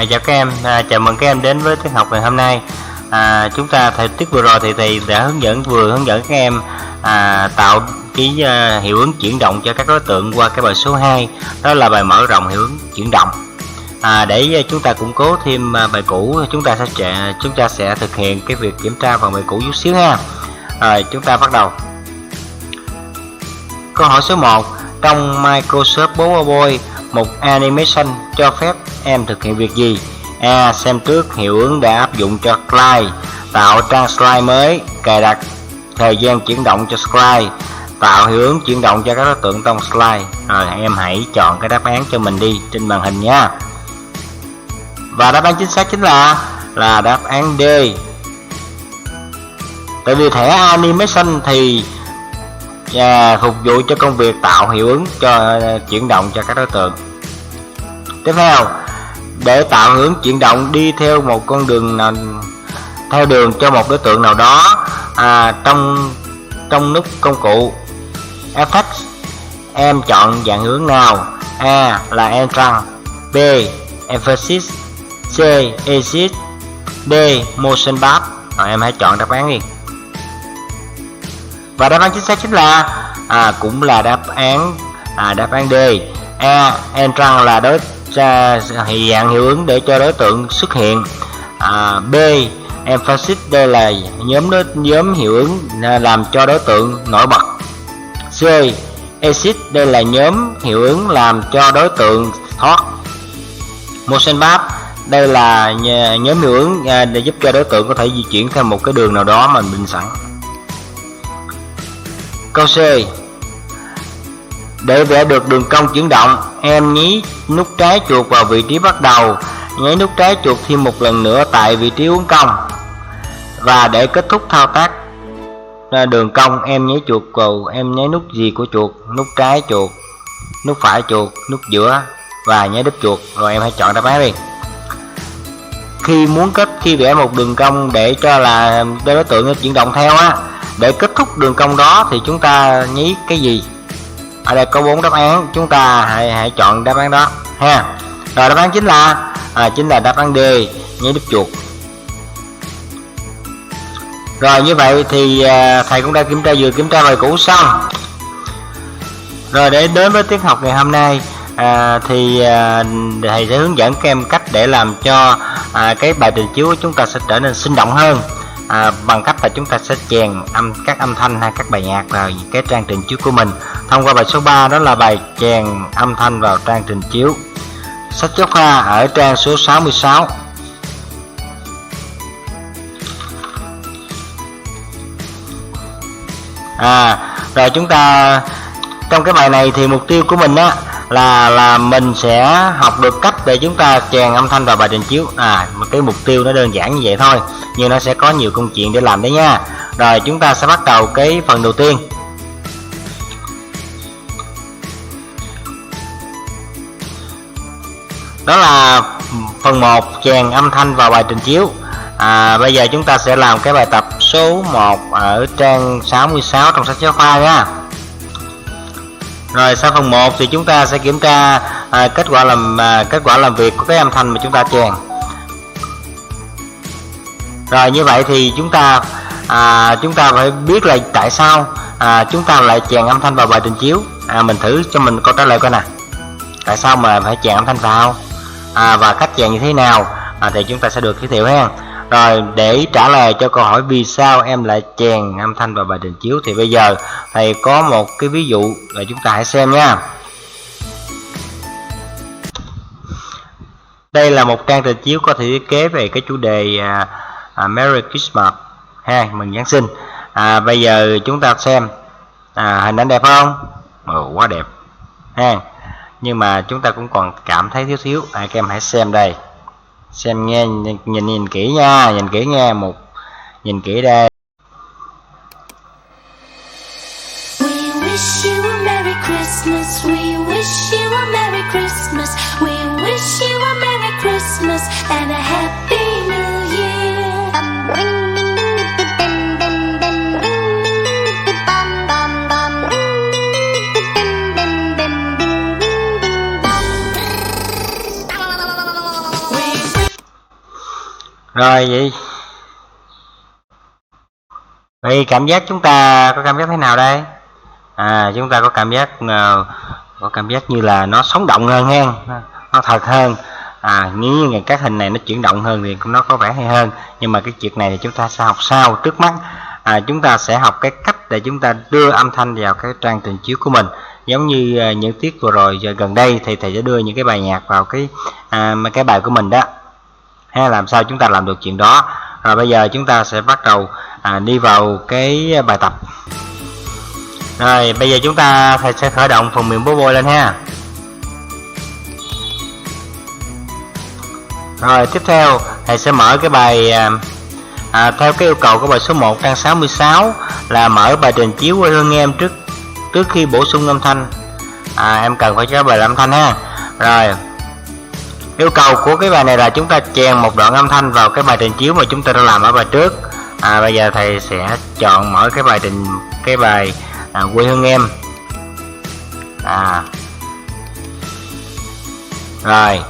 Chào các em, chào mừng các em đến với tiết học ngày hôm nay. Chúng ta thời tiết vừa rồi thì thầy đã vừa hướng dẫn các em tạo cái hiệu ứng chuyển động cho các đối tượng qua cái bài số 2, đó là bài mở rộng hiệu ứng chuyển động. Để chúng ta củng cố thêm bài cũ, chúng ta sẽ thực hiện cái việc kiểm tra phần bài cũ chút xíu ha. Rồi chúng ta bắt đầu. Câu hỏi số 1: trong Microsoft PowerPoint, một animation cho phép em thực hiện việc gì? A. Xem trước hiệu ứng đã áp dụng cho slide, tạo trang slide mới, cài đặt thời gian chuyển động cho slide, tạo hiệu ứng chuyển động cho các đối tượng trong slide. Rồi em hãy chọn cái đáp án cho mình đi trên màn hình nha. Và đáp án chính xác chính là đáp án D. Tại vì thẻ animation thì phục vụ cho công việc tạo hiệu ứng cho chuyển động cho các đối tượng. Tiếp theo, để tạo hiệu ứng chuyển động đi theo một con đường theo đường cho một đối tượng nào đó, trong nút công cụ Effect, em chọn dạng hiệu ứng nào? A là entrance, B emphasis, C exit, D motion path. Rồi em hãy chọn đáp án đi. Và đáp án chính xác chính là cũng là đáp án D. A entrance là dạng hiệu ứng để cho đối tượng xuất hiện. B emphasis, đây là nhóm hiệu ứng làm cho đối tượng nổi bật. C exit, đây là nhóm hiệu ứng làm cho đối tượng thoát. Motion path, đây là nhóm hiệu ứng để giúp cho đối tượng có thể di chuyển theo một cái đường nào đó mà mình định sẵn. Câu C: để vẽ được đường cong chuyển động, em nhí nút trái chuột vào vị trí bắt đầu, nháy nút trái chuột thêm một lần nữa tại vị trí uốn cong. Và để kết thúc thao tác đường cong, em nháy nút gì của chuột? Nút trái chuột, nút phải chuột, nút giữa và nháy đúp chuột. Rồi em hãy chọn đáp án đi. Khi vẽ một đường cong để cho đối tượng nó chuyển động theo để kết thúc đường cong đó thì chúng ta nhí cái gì? Ở đây có 4 đáp án, chúng ta hãy chọn đáp án đó ha. Rồi đáp án chính là đáp án D, nháy đúp chuột. Rồi như vậy thì thầy cũng đã vừa kiểm tra bài cũ xong. Rồi để đến với tiết học ngày hôm nay thì thầy sẽ hướng dẫn các em cách để làm cho cái bài trình chiếu của chúng ta sẽ trở nên sinh động hơn, bằng cách là chúng ta sẽ chèn các âm thanh hay các bài nhạc vào cái trang trình chiếu của mình thông qua bài số 3, đó là bài chèn âm thanh vào trang trình chiếu. Sách giáo khoa ở trang số 66. Rồi chúng ta trong cái bài này thì mục tiêu của mình là mình sẽ học được cách để chúng ta chèn âm thanh vào bài trình chiếu. Cái mục tiêu nó đơn giản như vậy thôi, nhưng nó sẽ có nhiều công chuyện để làm đấy nha. Rồi chúng ta sẽ bắt đầu cái phần đầu tiên. Đó là phần 1, chèn âm thanh vào bài trình chiếu. Bây giờ chúng ta sẽ làm cái bài tập số 1 ở trang 66 trong sách giáo khoa nha. Rồi sau phần 1 thì chúng ta sẽ kiểm tra kết quả làm việc của cái âm thanh mà chúng ta chèn. Rồi như vậy thì chúng ta phải biết là tại sao chúng ta lại chèn âm thanh vào bài trình chiếu. Mình thử cho mình câu trả lời coi nè. Tại sao mà phải chèn âm thanh vào? Và cách chèn như thế nào thì chúng ta sẽ được giới thiệu ha. Rồi để trả lời cho câu hỏi vì sao em lại chèn âm thanh vào bài trình chiếu thì bây giờ thầy có một cái ví dụ là chúng ta hãy xem nha. Đây là một trang trình chiếu có thể thiết kế về cái chủ đề Merry Christmas ha, mừng Giáng sinh. Bây giờ chúng ta xem hình ảnh đẹp không? Quá đẹp ha. Nhưng mà chúng ta cũng còn cảm thấy thiếu. Các em hãy xem đây. Xem nghe, nhìn kỹ nha, nhìn kỹ đây. We wish you a Merry Christmas. We wish you a Merry Christmas. We wish you a Merry Christmas and a Happy New Year. We Rồi vậy cảm giác chúng ta có cảm giác thế nào đây? Chúng ta có cảm giác như là nó sống động hơn ha, nó thật hơn. Nếu như các hình này nó chuyển động hơn thì nó có vẻ hay hơn. Nhưng mà cái chuyện này thì chúng ta sẽ học sau. Trước mắt chúng ta sẽ học cái cách để chúng ta đưa âm thanh vào cái trang trình chiếu của mình. Giống như những tiết vừa rồi gần đây thì thầy sẽ đưa những cái bài nhạc vào cái bài của mình đó. Làm sao chúng ta làm được chuyện đó. Rồi bây giờ chúng ta sẽ bắt đầu đi vào cái bài tập. Rồi bây giờ thầy sẽ khởi động phần mềm bố bôi lên ha. Rồi tiếp theo thầy sẽ mở cái bài theo cái yêu cầu của bài số 1 trang 66 là mở bài trình chiếu quê hương em trước khi bổ sung âm thanh. Em cần phải trả bài âm thanh ha. Rồi yêu cầu của cái bài này là chúng ta chèn một đoạn âm thanh vào cái bài trình chiếu mà chúng ta đã làm ở bài trước. Bây giờ thầy sẽ chọn mở cái bài quê hương em. Rồi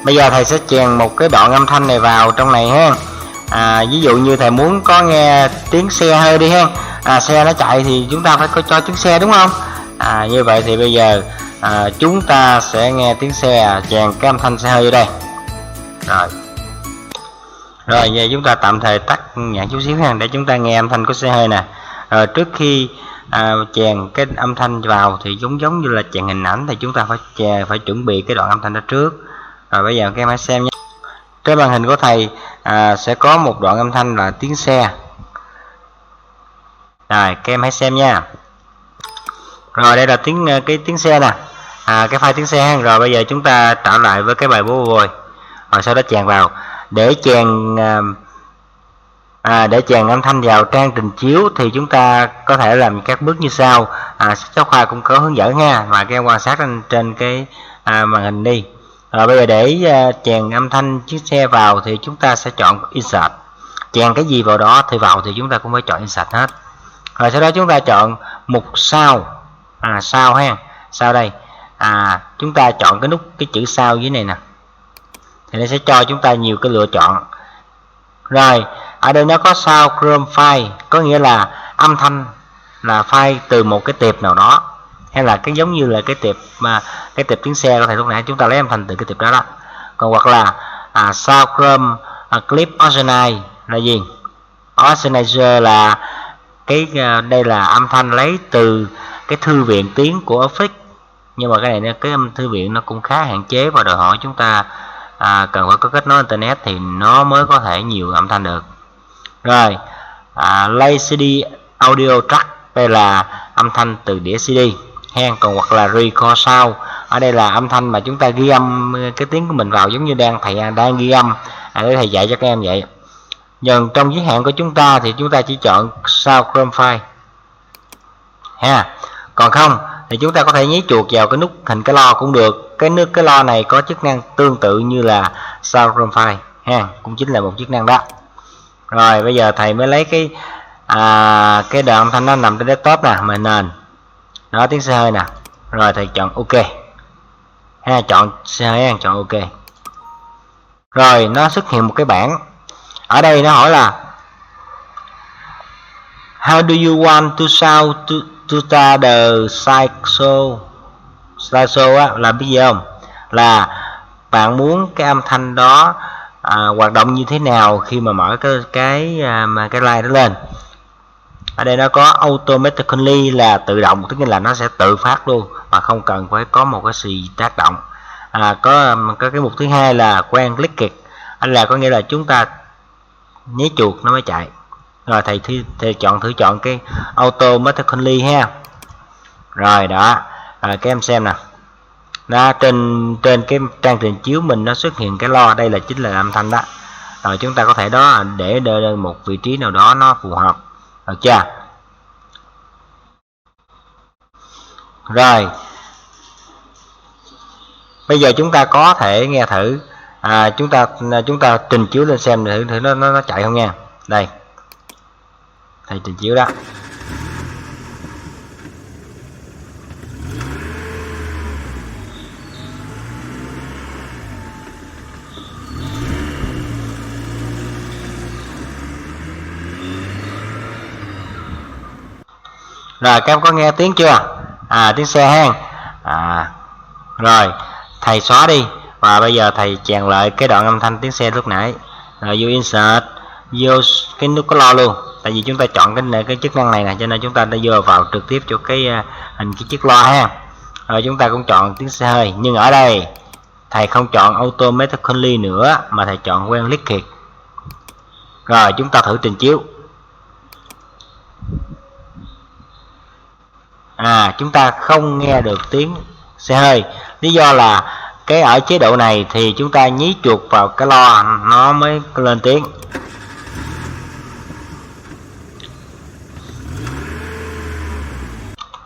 bây giờ thầy sẽ chèn một cái đoạn âm thanh này vào trong này ha. Ví dụ như thầy muốn có nghe tiếng xe hơi đi ha. Xe nó chạy thì chúng ta phải có cho tiếng xe đúng không? Như vậy thì bây giờ chúng ta sẽ nghe tiếng xe, chèn cái âm thanh xe hơi vô đây. Rồi giờ chúng ta tạm thời tắt nhạc chút xíu ha, để chúng ta nghe âm thanh của xe hơi nè. Rồi trước khi chèn cái âm thanh vào thì giống như là chèn hình ảnh thì chúng ta phải chuẩn bị cái đoạn âm thanh đó trước. Rồi bây giờ các em hãy xem nhé. Trên màn hình của thầy sẽ có một đoạn âm thanh là tiếng xe. Rồi các em hãy xem nha. Rồi đây là cái tiếng xe nè, cái file tiếng xe ha. Rồi bây giờ chúng ta trở lại với cái bài bố bôi. Rồi sau đó chèn vào để chèn âm thanh vào trang trình chiếu thì chúng ta có thể làm các bước như sau. Sách giáo khoa cũng có hướng dẫn ha, và các em quan sát trên cái màn hình đi. Rồi bây giờ để chèn âm thanh chiếc xe vào thì chúng ta sẽ chọn insert. Chèn cái gì vào đó thì chúng ta cũng phải chọn insert hết. Rồi sau đó chúng ta chọn mục sound. Sound ha. Sau đây chúng ta chọn cái chữ sound dưới này nè, thì nó sẽ cho chúng ta nhiều cái lựa chọn. Rồi ở đây nó có sound chrome file, có nghĩa là âm thanh là file từ một cái tệp nào đó, hay là cái giống như là cái tệp tiếng xe có thể lúc nãy chúng ta lấy âm thanh từ cái tệp đó. Còn hoặc là sound chrome clip original là gì? Originator là đây là âm thanh lấy từ cái thư viện tiếng của Office. Nhưng mà cái này cái thư viện nó cũng khá hạn chế và đòi hỏi chúng ta cần phải có kết nối internet thì nó mới có thể nhiều âm thanh được. Rồi Play CD audio track, đây là âm thanh từ đĩa CD ha. Còn hoặc là record sound, ở đây là âm thanh mà chúng ta ghi âm cái tiếng của mình vào, giống như thầy đang ghi âm để thầy dạy cho các em vậy. Nhưng trong giới hạn của chúng ta thì chúng ta chỉ chọn sound chrome file ha. Còn không thì chúng ta có thể nhấn chuột vào cái nút hình cái lo cũng được. Cái lo này có chức năng tương tự như là sound chrome file ha, cũng chính là một chức năng đó. Rồi bây giờ thầy mới lấy cái đoạn âm thanh nó nằm trên desktop nè, màn nền đó, tiếng xe hơi nè. Rồi thầy chọn ok ha, chọn xe hơi, chọn ok. Rồi nó xuất hiện một cái bảng. Ở đây nó hỏi là how do you want to sound to start the slideshow là biết gì không? Là bạn muốn cái âm thanh đó hoạt động như thế nào khi mà mở cái slide đó lên. Ở đây nó có automatically là tự động, tức là nó sẽ tự phát luôn mà không cần phải có một cái gì tác động. Có cái mục thứ hai là quen click, là có nghĩa là chúng ta nhấn chuột nó mới chạy. Rồi thầy thử chọn cái automatically ha. Rồi đó, các em xem nè. Đó, trên cái trang trình chiếu mình nó xuất hiện cái lo, đây chính là âm thanh đó. Rồi chúng ta có thể để một vị trí nào đó nó phù hợp, được chưa? Rồi bây giờ chúng ta có thể nghe thử, chúng ta trình chiếu lên xem thử nó chạy không nha. Đây thầy trình chiếu đó. Rồi các em có nghe tiếng chưa? Tiếng xe ha. Rồi thầy xóa đi và bây giờ thầy chèn lại cái đoạn âm thanh tiếng xe lúc nãy. Rồi vô insert, vô cái nút có lo luôn, tại vì chúng ta chọn cái chức năng này nè, cho nên chúng ta đã vô vào trực tiếp cho cái hình cái chiếc loa ha. Rồi chúng ta cũng chọn tiếng xe hơi, nhưng ở đây thầy không chọn automatically nữa mà thầy chọn when liquid. Rồi chúng ta thử trình chiếu. Chúng ta không nghe được tiếng xe hơi. Lý do là cái ở chế độ này thì chúng ta nhí chuột vào cái loa nó mới lên tiếng.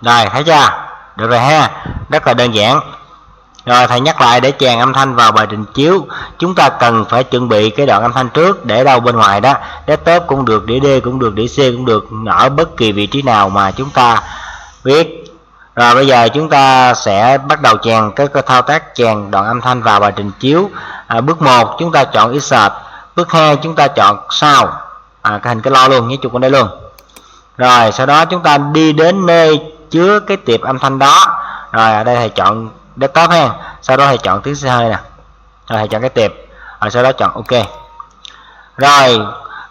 Rồi thấy chưa? Được rồi ha, rất là đơn giản. Rồi thầy nhắc lại, để chèn âm thanh vào bài trình chiếu chúng ta cần phải chuẩn bị cái đoạn âm thanh trước, để đâu bên ngoài đó, desktop cũng được, đĩa D cũng được, đĩa C cũng được, ở bất kỳ vị trí nào mà chúng ta biết. Rồi bây giờ chúng ta sẽ bắt đầu chèn cái thao tác chèn đoạn âm thanh vào bài trình chiếu. Bước 1 chúng ta chọn insert, bước 2 chúng ta chọn sound, cái hình cái lo luôn, nhớ chuột vào đây luôn. Rồi sau đó chúng ta đi đến nơi chứa cái tiệp âm thanh đó. Rồi ở đây thầy chọn desktop ha, sau đó thầy chọn tiếng xe hơi nè, rồi thầy chọn cái tiệp, rồi sau đó chọn OK. Rồi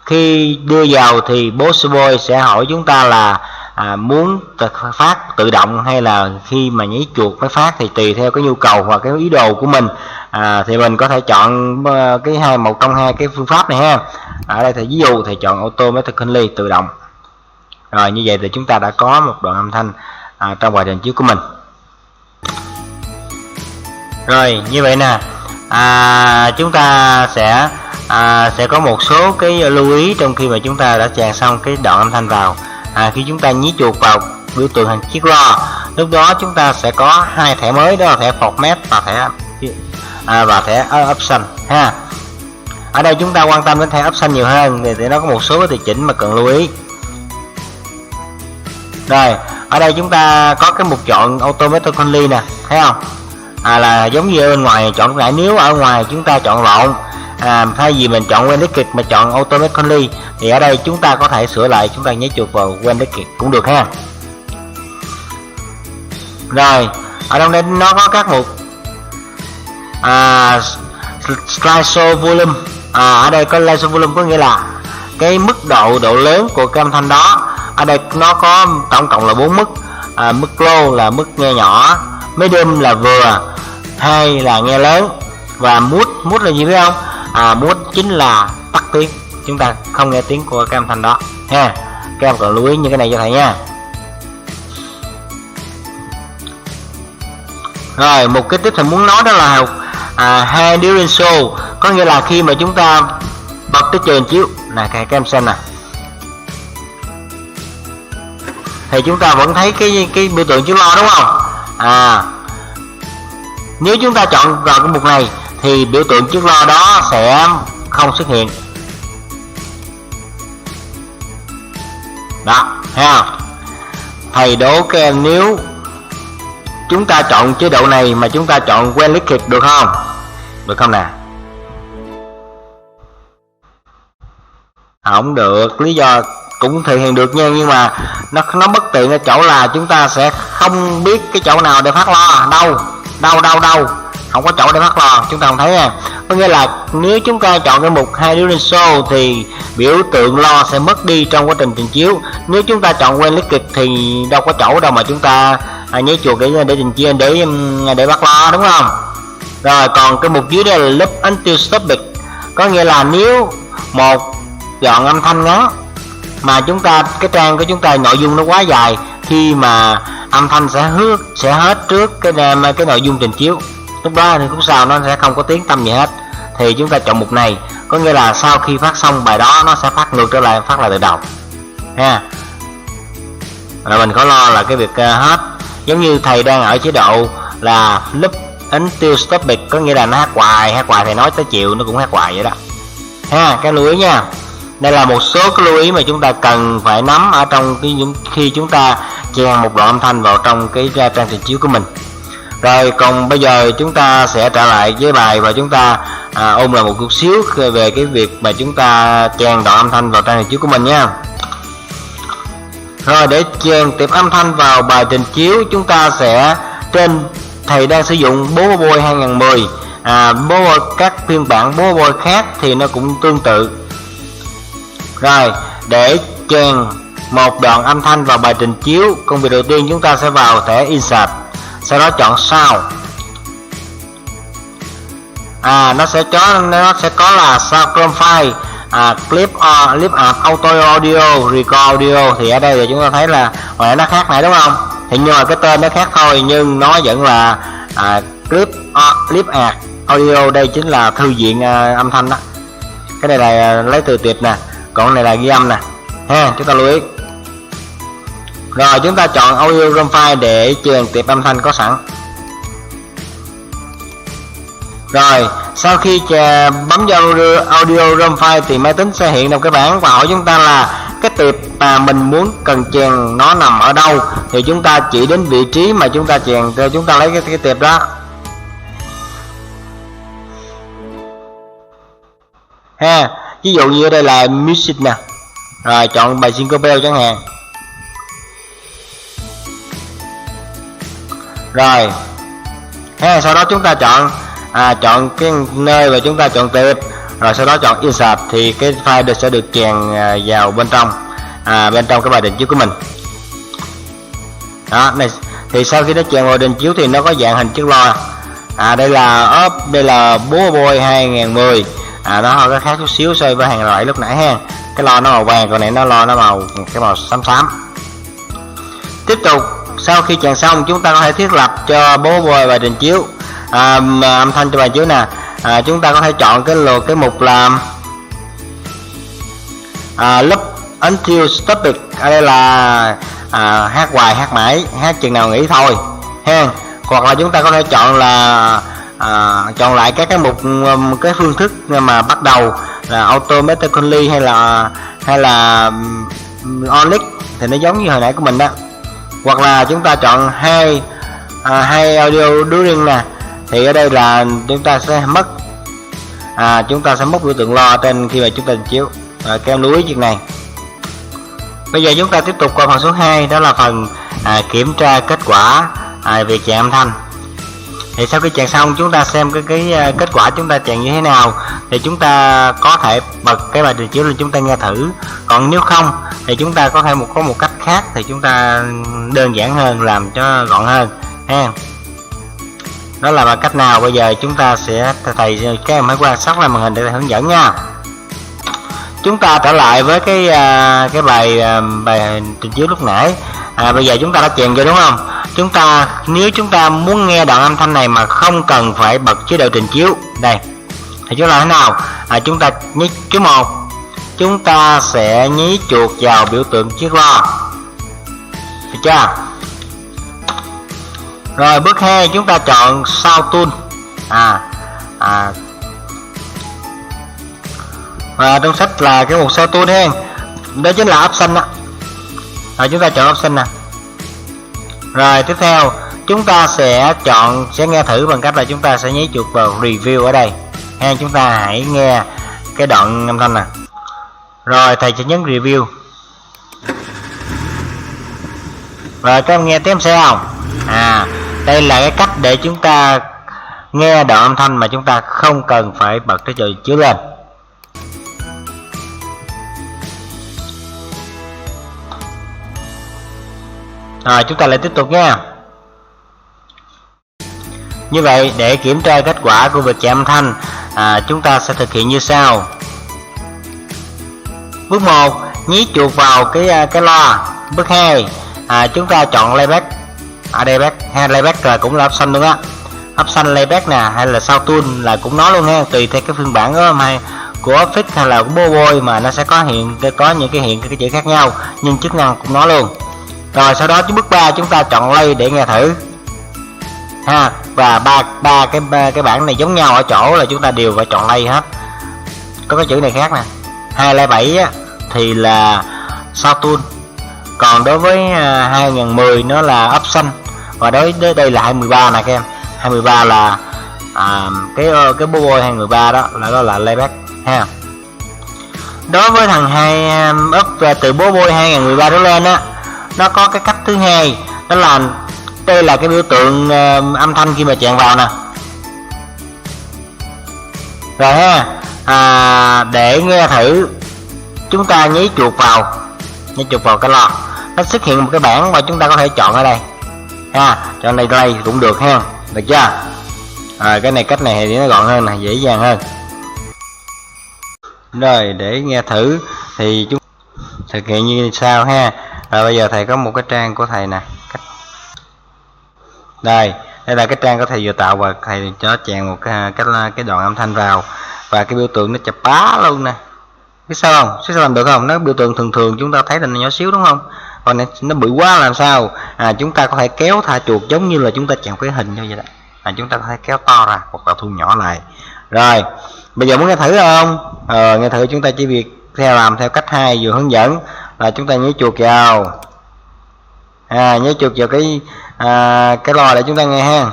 khi đưa vào thì boss boy sẽ hỏi chúng ta là muốn phát tự động hay là khi mà nhấn chuột mới phát, thì tùy theo cái nhu cầu hoặc cái ý đồ của mình. Thì mình có thể chọn một trong hai cái phương pháp này ha. Ở đây thì ví dụ thầy chọn automatically, tự động. Rồi như vậy thì chúng ta đã có một đoạn âm thanh trong bài trình chiếu của mình. Rồi như vậy nè, chúng ta sẽ có một số cái lưu ý trong khi mà chúng ta đã chèn xong cái đoạn âm thanh vào. Khi chúng ta nhí chuột vào biểu tượng hình chiếc loa, lúc đó chúng ta sẽ có hai thẻ mới, đó là thẻ format và thẻ option ha. Ở đây chúng ta quan tâm đến thẻ option nhiều hơn thì nó có một số cái điều chỉnh mà cần lưu ý. Rồi ở đây chúng ta có cái mục chọn automatically nè, thấy không? Là giống như ở bên ngoài chọn lúc nãy, nếu ở ngoài chúng ta chọn lộn, thay vì mình chọn when liquid mà chọn automatically, thì ở đây chúng ta có thể sửa lại, chúng ta nhấn chuột vào when liquid cũng được ha. Rồi ở trong đây nó có các mục slideshow volume. Ở đây có slideshow volume có nghĩa là cái mức độ lớn của cái âm thanh đó. Ở đây nó có tổng cộng là 4 mức. Mức low là mức nghe nhỏ, medium là vừa, hay là nghe lớn, và mute là gì biết không? Mute chính là tắt tiếng, chúng ta không nghe tiếng của cái âm thanh đó ha. Các em cần lưu ý những cái này cho thầy nha. Rồi một cái tiếp thầy muốn nói đó là hand during show, có nghĩa là khi mà chúng ta bật cái trình chiếu là các em xem nè, thì chúng ta vẫn thấy cái biểu tượng chữ lo đúng không? Nếu chúng ta chọn vào cái mục này thì biểu tượng chiếc loa đó sẽ không xuất hiện. Đó, thấy không? Thầy đố các em, nếu chúng ta chọn chế độ này mà chúng ta chọn when liquid được không? Được không nè? Không được, lý do cũng thực hiện được nha, nhưng mà nó bất tiện ở chỗ là chúng ta sẽ không biết cái chỗ nào để phát lo. Đâu không có chỗ để phát lo, chúng ta không thấy nha. Có nghĩa là nếu chúng ta chọn cái mục hai during show thì biểu tượng lo sẽ mất đi trong quá trình trình chiếu. Nếu chúng ta chọn when liquid thì đâu có chỗ đâu mà chúng ta nhấn chuột để trình chiếu, để bắt lo, đúng không? Rồi còn cái mục dưới đây là loop until stopped, có nghĩa là nếu một đoạn âm thanh ngắn mà cái trang của chúng ta nội dung nó quá dài, khi mà âm thanh sẽ hết trước cái nội dung trình chiếu, lúc đó thì khúc sau nó sẽ không có tiếng tăm gì hết. Thì chúng ta chọn mục này, có nghĩa là sau khi phát xong bài đó nó sẽ phát ngược trở lại, phát lại từ đầu ha. Rồi mình có lo là cái việc hết, giống như thầy đang ở chế độ là loop until stopped, có nghĩa là nó hát hoài thì nói tới chiều nó cũng hát hoài vậy đó ha. Các lưu ý nha, đây là một số cái lưu ý mà chúng ta cần phải nắm ở trong khi chúng ta chèn một đoạn âm thanh vào trong cái trang trình chiếu của mình. Rồi còn bây giờ chúng ta sẽ trở lại với bài và chúng ta ôn lại một chút xíu về cái việc mà chúng ta chèn đoạn âm thanh vào trang trình chiếu của mình nha. Rồi để chèn tiệp âm thanh vào bài trình chiếu, chúng ta sẽ thầy đang sử dụng Bobo Boy 2010. Các phiên bản Bobo Boy khác thì nó cũng tương tự. Rồi để chèn một đoạn âm thanh vào bài trình chiếu, công việc đầu tiên chúng ta sẽ vào thẻ Insert, sau đó chọn Sound. Nó sẽ có là Sound Chrome File, Clip Art, Auto Audio, Record Audio. Thì ở đây thì chúng ta thấy là hồi nãy nó khác nãy đúng không? Thì nhưng mà cái tên nó khác thôi, nhưng nó vẫn là Clip Art Audio. Đây chính là thư viện âm thanh đó. Cái này là lấy từ tiệp nè, còn cái này là ghi âm nè ha, chúng ta lưu ý. Rồi chúng ta chọn Audio Chrome File để chèn tiệp âm thanh có sẵn. Rồi sau khi bấm vào Audio Chrome File thì máy tính sẽ hiện ra cái bảng và hỏi chúng ta là cái tiệp mà mình muốn cần chèn nó nằm ở đâu, thì chúng ta chỉ đến vị trí mà chúng ta chèn, chúng ta lấy cái tiệp đó ha. Ví dụ như ở đây là Music nè, rồi chọn bài Jingle Bell chẳng hạn. Rồi ha, sau đó chúng ta chọn cái nơi và chúng ta chọn tiệp, rồi sau đó chọn Insert thì cái file sẽ được chèn vào bên trong cái bài trình chiếu của mình. Đó này, thì sau khi nó chèn vào trình chiếu thì nó có dạng hình chiếc loa. Đây là Bobo Boy 2010. Nó hơi có khác chút xíu so với hàng loại lúc nãy ha. Cái loa nó màu vàng, còn này nó màu xám xám. Tiếp tục, sau khi chèn xong chúng ta có thể thiết lập cho Bobo Boy bài trình chiếu âm thanh cho bài chiếu nè. Chúng ta có thể chọn cái mục là Loop Until Stopped. Ở đây là hát hoài, hát mãi, hát chừng nào nghỉ thôi ha. Hoặc là chúng ta có thể chọn là chọn lại các cái mục, cái phương thức mà bắt đầu là Automatically hay là Onyx, thì nó giống như hồi nãy của mình đó. Hoặc là chúng ta chọn hai audio during nè, thì ở đây là chúng ta sẽ mất biểu tượng loa trên khi mà chúng ta chiếu. Các em lưu ý chuyện này. Bây giờ chúng ta tiếp tục qua phần số 2, đó là phần kiểm tra kết quả việc chèn âm thanh. Thì sau khi chèn xong chúng ta xem cái kết quả chúng ta chèn như thế nào, thì chúng ta có thể bật cái bài trình chiếu lên chúng ta nghe thử. Còn nếu không thì chúng ta có thể có một cách khác, thì chúng ta đơn giản hơn, làm cho gọn hơn ha. Đó là bằng cách nào bây giờ chúng ta sẽ thầy các em hãy quan sát lại màn hình để hướng dẫn nha. Chúng ta trở lại với cái bài trình chiếu lúc nãy. Bây giờ chúng ta đã chèn rồi đúng không? Nếu chúng ta muốn nghe đoạn âm thanh này mà không cần phải bật chế độ trình chiếu đây, thì chúng ta thế nào? Chúng ta nhấn cái 1, chúng ta sẽ nhí chuột vào biểu tượng chiếc loa, được chưa? Rồi bước 2 chúng ta chọn Sound Tool. Trong sách là cái mục Sound Tool ha, đó chính là option đó. Rồi chúng ta chọn option nè. Rồi tiếp theo chúng ta sẽ nghe thử bằng cách là chúng ta sẽ nhấn chuột vào review ở đây ha. Chúng ta hãy nghe cái đoạn âm thanh nè. Rồi thầy sẽ nhấn review. Rồi các em nghe tiếp sao? Đây là cái cách để chúng ta nghe đoạn âm thanh mà chúng ta không cần phải bật cái trình chiếu lên. Rồi chúng ta lại tiếp tục nha. Như vậy để kiểm tra kết quả của việc chèn âm thanh, chúng ta sẽ thực hiện như sau. Bước 1, nhí chuột vào cái loa. Bước 2, chúng ta chọn Playback. Playback là cũng là option luôn á. Option Playback nè, hay là Sound Tool là cũng nói luôn ha, tùy theo cái phiên bản đó của Office hay là của Bobo mà nó sẽ có những cái chữ khác nhau, nhưng chức năng cũng nói luôn. Rồi sau đó bước 3 chúng ta chọn Play để nghe thử ha. Và ba cái bảng này giống nhau ở chỗ là chúng ta đều phải chọn Play hết. Có cái chữ này khác nè. 207 á, thì là Sound Tool. Còn đối với 2010 nó là option. Và đối với đây là 213 nè các em. 213 là cái Bobo 213 đó là Playback ha. Đối với thằng up từ Bobo 2013 đó lên á, nó có cái cách thứ hai, đó là đây là cái biểu tượng âm thanh khi mà chạm vào nè. Rồi ha, để nghe thử chúng ta nhấn chuột vào cái loa, nó xuất hiện một cái bảng mà chúng ta có thể chọn ở đây ha, chọn đây cũng được ha, được chưa? Cái này cách này thì nó gọn hơn, dễ dàng hơn. Rồi để nghe thử thì chúng thực hiện như sau ha. Rồi bây giờ thầy có một cái trang của thầy nè, đây là cái trang của thầy vừa tạo, và thầy cho chèn một cái đoạn âm thanh vào, và cái biểu tượng nó chập bá luôn nè. Biết sao không? Biết sao làm được không? Nó biểu tượng thường chúng ta thấy là nó nhỏ xíu đúng không? Còn nó bự quá làm sao? Chúng ta có thể kéo thả chuột giống như là chúng ta chèn cái hình như vậy đó. Chúng ta có thể kéo to ra hoặc là thu nhỏ lại. Rồi bây giờ muốn nghe thử không? Nghe thử chúng ta chỉ việc làm theo cách 2 vừa hướng dẫn, là chúng ta nhấn chuột vào, nhấn chuột vào cái loa để chúng ta nghe ha.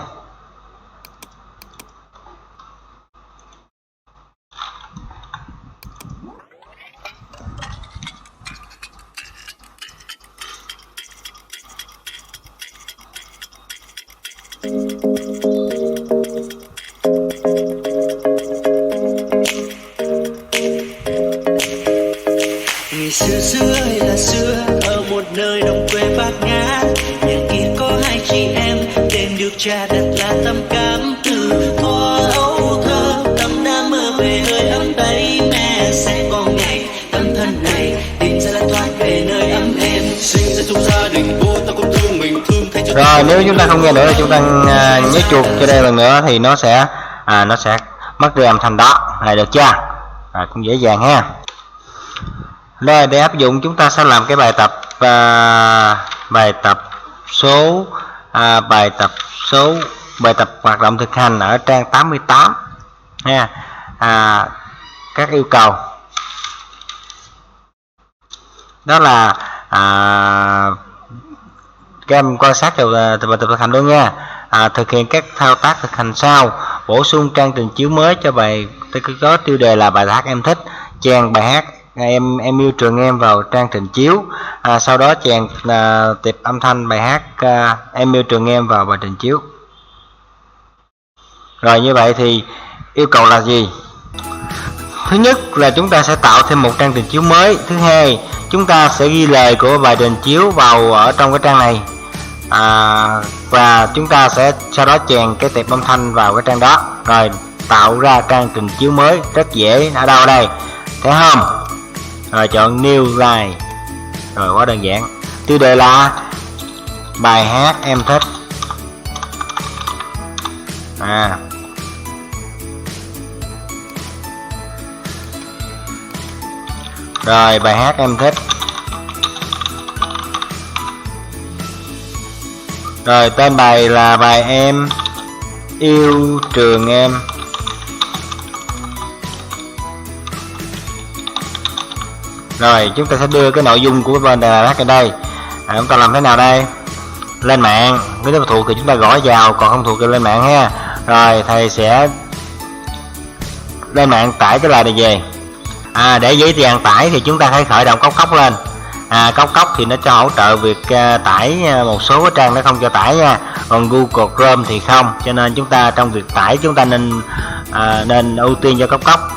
Ngày xưa ơi là xưa, ở một nơi đồng quê Bát Ngát, nhà kia có 2 chị em, tên được cha đặt là Tâm Cám. Từ thuở ấu thơ, Tâm đã mơ về hơi ấm đấy, mẹ sẽ có ngày Tâm thân này tìm ra là thoát về nơi ấm êm. Sinh ra trong gia đình vô ta cũng thương mình, thương thay cho. Rồi nếu chúng ta không nghe nữa thì chúng ta nhấn chuột cho đây lần nữa thì nó sẽ mất đi âm thanh đó, được chưa? Cũng dễ dàng ha. Rồi để áp dụng chúng ta sẽ làm cái bài tập hoạt động thực hành ở trang 88 ha. Các yêu cầu đó là các em quan sát vào bài tập thực hành luôn nha. Thực hiện các thao tác thực hành sau: bổ sung trang trình chiếu mới cho bài có tiêu đề là bài hát em thích, chèn bài hát em yêu trường em vào trang trình chiếu, sau đó chèn tệp âm thanh bài hát em yêu trường em vào bài trình chiếu. Rồi như vậy thì yêu cầu là gì? Thứ nhất là chúng ta sẽ tạo thêm một trang trình chiếu mới. Thứ hai, chúng ta sẽ ghi lời của bài trình chiếu vào ở trong cái trang này, và chúng ta sẽ sau đó chèn cái tệp âm thanh vào cái trang đó, rồi tạo ra trang trình chiếu mới rất dễ. Ở đâu đây? Thấy không? Rồi chọn New Line, rồi quá đơn giản. Tiêu đề là bài hát em thích. Rồi bài hát em thích. Rồi tên bài là bài em yêu trường em. Rồi chúng ta sẽ đưa cái nội dung của bên bài hát ở đây. Chúng ta làm thế nào đây? Lên mạng, nếu nó thuộc thì chúng ta gõ vào, còn không thuộc thì lên mạng ha. Rồi thầy sẽ lên mạng tải cái bài này về. Để dễ dàng tải thì chúng ta hãy khởi động Cốc lên. Cốc thì nó cho hỗ trợ việc tải một số cái trang nó không cho tải nha, còn Google Chrome thì không, cho nên chúng ta trong việc tải chúng ta nên ưu tiên cho Cốc.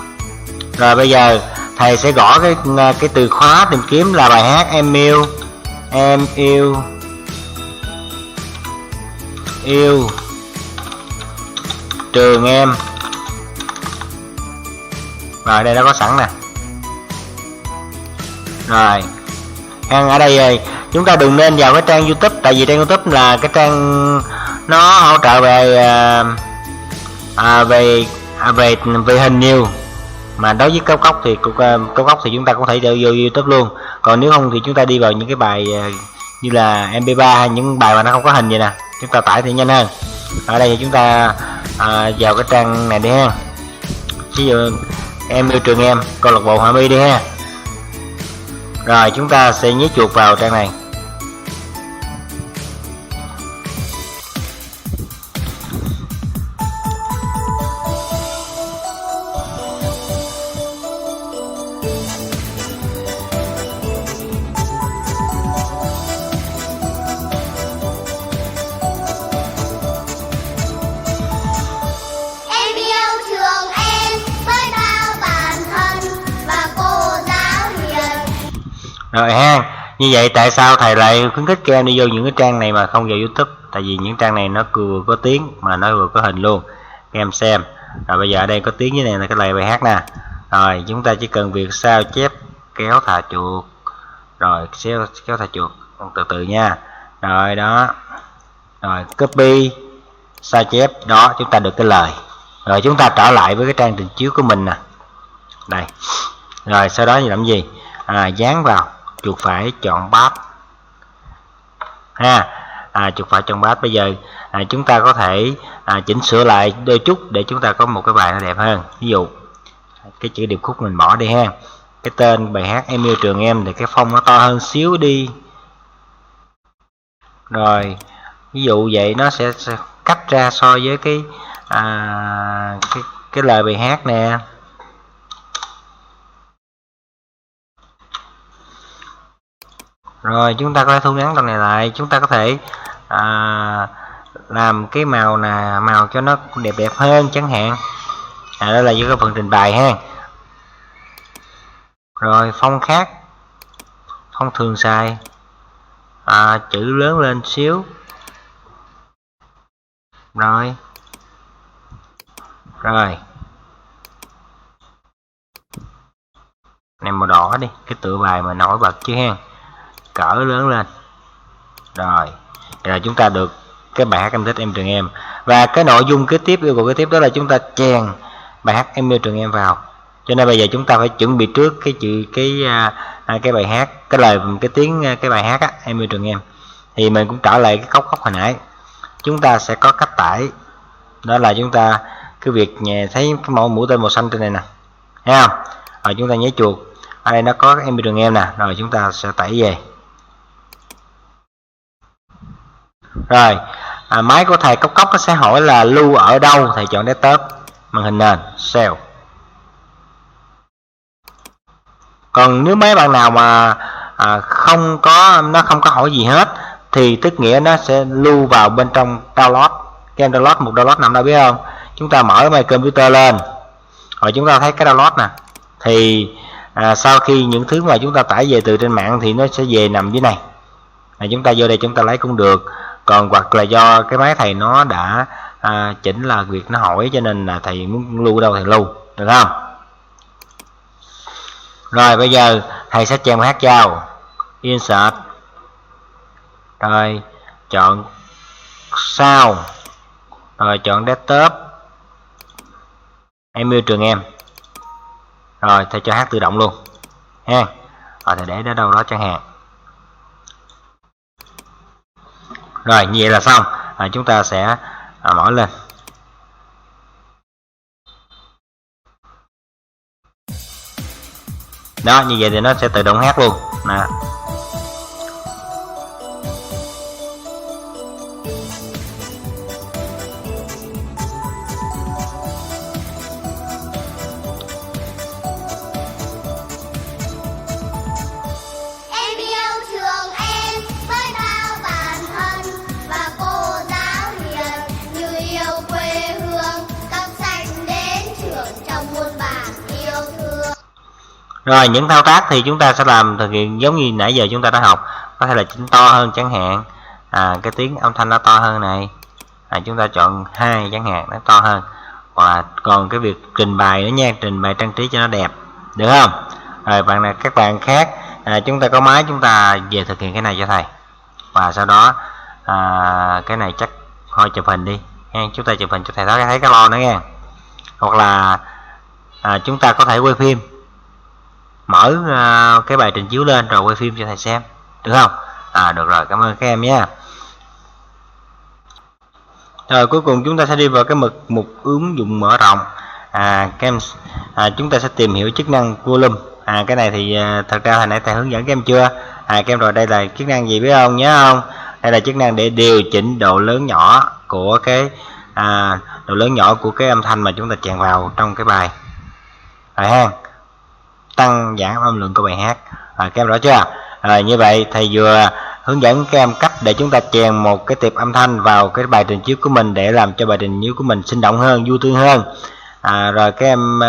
Rồi bây giờ thầy sẽ gõ cái từ khóa tìm kiếm là bài hát em yêu trường em. Rồi đây nó có sẵn nè. Rồi ở đây rồi chúng ta đừng nên vào cái trang YouTube, tại vì trang YouTube là cái trang nó hỗ trợ về hình nhiều, mà đối với Cốc thì chúng ta có thể vô YouTube luôn. Còn nếu không thì chúng ta đi vào những cái bài như là MP3 hay những bài mà nó không có hình vậy nè, chúng ta tải thì nhanh hơn. Ở đây thì chúng ta vào cái trang này đi ha. Ví dụ em yêu trường em, câu lạc bộ Hòa My đi ha. Rồi chúng ta sẽ nhấn chuột vào trang này. Rồi ha, như vậy tại sao thầy lại khuyến khích các em đi vô những cái trang này mà không vào YouTube? Tại vì những trang này nó vừa có tiếng mà nó vừa có hình luôn, các em xem. Rồi bây giờ ở đây có tiếng như này là cái lời bài hát nè. Rồi chúng ta chỉ cần việc sao chép, kéo thả chuột, rồi kéo thả chuột từ từ nha. Rồi đó, rồi copy, sao chép, đó chúng ta được cái lời. Rồi chúng ta trở lại với cái trang trình chiếu của mình nè, đây. Rồi sau đó làm gì? Dán vào, chuột phải chọn path ha. Chuột phải chọn path. Bây giờ chúng ta có thể chỉnh sửa lại đôi chút để chúng ta có một cái bài nó đẹp hơn. Ví dụ cái chữ điệp khúc mình bỏ đi ha, cái tên bài hát Em Yêu Trường Em thì cái phông nó to hơn xíu đi. Rồi ví dụ vậy nó sẽ cách ra so với cái lời bài hát nè. Rồi chúng ta có thể thu ngắn đoạn này lại. Chúng ta có thể làm cái màu màu cho nó đẹp đẹp hơn chẳng hạn. Đó là với cái phần trình bày ha. Rồi phông khác, phông thường xài, chữ lớn lên xíu. Rồi này màu đỏ đi, cái tựa bài mà nổi bật chứ ha, cỡ lớn lên. Rồi vậy là chúng ta được cái bài hát Em Thích Em Trường Em. Và cái nội dung kế tiếp, yêu cầu kế tiếp đó là chúng ta chèn bài hát Em Yêu Trường Em vào. Cho nên bây giờ chúng ta phải chuẩn bị trước cái bài hát, cái lời, cái tiếng cái bài hát á, Em Yêu Trường Em. Thì mình cũng trở lại cái góc hồi nãy. Chúng ta sẽ có cách tải. Đó là chúng ta cái việc thấy cái mẫu mũi tên màu xanh trên này nè, thấy không? Rồi chúng ta nhấn chuột, ở đây nó có Em Yêu Trường Em nè, rồi chúng ta sẽ tải về. Rồi máy của thầy Cốc nó sẽ hỏi là lưu ở đâu, thầy chọn desktop, màn hình nền, save. Còn nếu mấy bạn nào mà không có hỏi gì hết thì tức nghĩa nó sẽ lưu vào bên trong download. Cái em download, một download nằm đâu biết không? Chúng ta mở cái computer lên, rồi chúng ta thấy cái download nè, thì sau khi những thứ mà chúng ta tải về từ trên mạng thì nó sẽ về nằm dưới này. Chúng ta vô đây chúng ta lấy cũng được. Còn hoặc là do cái máy thầy nó đã chỉnh là việc nó hỏi, cho nên là thầy muốn lưu đâu thì lưu, được không? Rồi bây giờ thầy sẽ chèn bài hát vào, insert, rồi chọn sao, rồi chọn desktop, Em Yêu Trường Em. Rồi thầy cho hát tự động luôn ha. Rồi thầy để đó đâu đó chẳng hạn. Rồi như vậy là xong. Chúng ta sẽ mở lên. Đó, như vậy thì nó sẽ tự động hát luôn nè. Em yêu trường em với bao bản thân và cô giáo hiền như yêu quê hương, cắm xanh đến trường trong muôn vàn yêu thương. Rồi những thao tác thì chúng ta sẽ làm thực hiện giống như nãy giờ chúng ta đã học. Có thể là chỉnh to hơn chẳng hạn, cái tiếng âm thanh nó to hơn này, chúng ta chọn 2 chẳng hạn, nó to hơn. Và còn cái việc trình bày nữa nha, trình bày trang trí cho nó đẹp, được không? Rồi các bạn khác chúng ta có máy, chúng ta về thực hiện cái này cho thầy. Và sau đó cái này chắc thôi chụp hình đi nha, chúng ta chụp hình cho thầy thấy cái lo nữa nha. Hoặc là chúng ta có thể quay phim, mở cái bài trình chiếu lên rồi quay phim cho thầy xem, được không? Được rồi, cảm ơn các em nhé. Rồi cuối cùng chúng ta sẽ đi vào cái mục ứng dụng mở rộng. Các em chúng ta sẽ tìm hiểu chức năng volume. Cái này thì thật ra hồi nãy thầy hướng dẫn các em chưa? Các em rồi, đây là chức năng gì biết không, nhớ không? Đây là chức năng để điều chỉnh độ lớn nhỏ của cái âm thanh mà chúng ta chèn vào trong cái bài. Rồi ha, tăng giảm âm lượng của bài hát. Các em rõ chưa? Như vậy thầy vừa hướng dẫn các em cách để chúng ta chèn một cái tệp âm thanh vào cái bài trình chiếu của mình để làm cho bài trình chiếu của mình sinh động hơn, vui tươi hơn. Rồi các em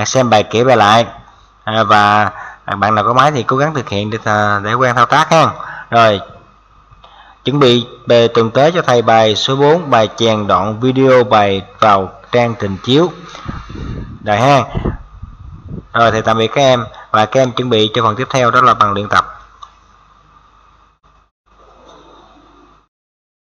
xem bài kỹ bài lại, và Bạn nào có máy thì cố gắng thực hiện để quen thao tác ha. Rồi, chuẩn bị về tuần tới cho thầy bài số 4, bài chèn đoạn video bài vào trang trình chiếu. Rồi ha. Rồi, thầy tạm biệt các em, và các em chuẩn bị cho phần tiếp theo, đó là bằng luyện tập.